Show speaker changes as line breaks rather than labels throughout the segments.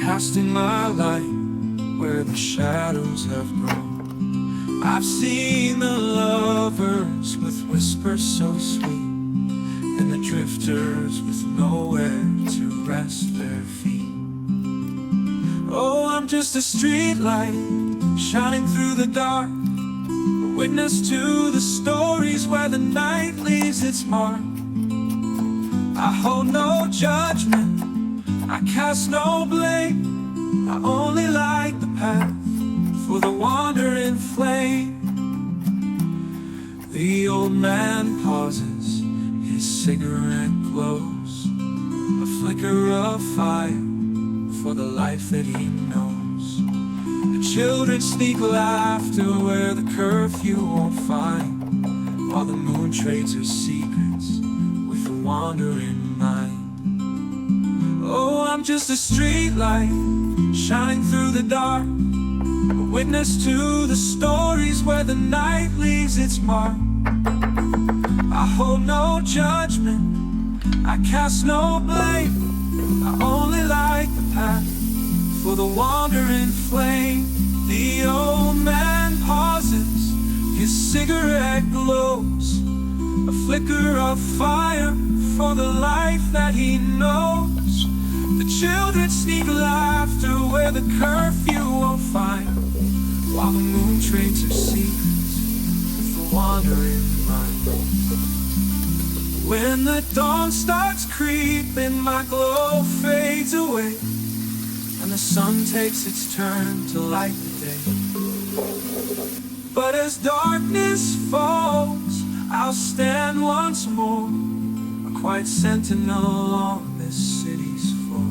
casting my light where the shadows have grown. I've seen the lovers with whispers so sweet, and the drifters with nowhere to rest their feet. Oh, I'm just a street light shining through the dark, a witness to the stories where the night leaves its mark. I hold no judgment, I cast no blame, I only light the path for the wandering flame. The old man pauses, his cigarette glows, a flicker of fire for the life that he knows. The children sneak laughter where the curfew won't find, while the moon trades her secrets with the wandering mind. Oh, I'm just a street light shining through the dark, a witness to the stories where the night leaves its mark. I hold no judgment, I cast no blame, I only light the path for the wandering flame. The old man pauses, his cigarette glows, a flicker of fire for the life that he knows. The children sneak laughter where the curfew won't find, while the moon trades her secrets with the wandering mind. When the dawn starts creeping, my glow fades away, and the sun takes its turn to light the day. But as darkness falls, I'll stand once more, a quiet sentinel on this city's floor.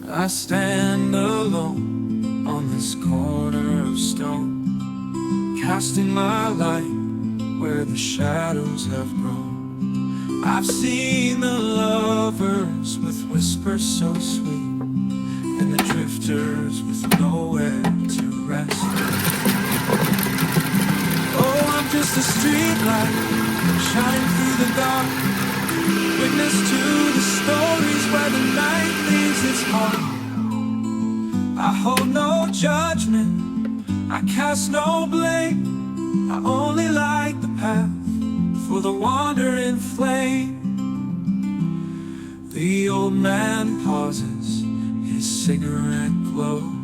I stand alone on this corner of stone, casting my light where the shadows have grown. I've seen the lovers with whispers so sweet, and the drifters with nowhere to rest. Oh, I'm just a street light shining through the dark, witness to the stories where the night leaves its mark. I hold no judgment, I cast no blame, I only light the path for the wandering flame. The old man pauses, his cigarette glows,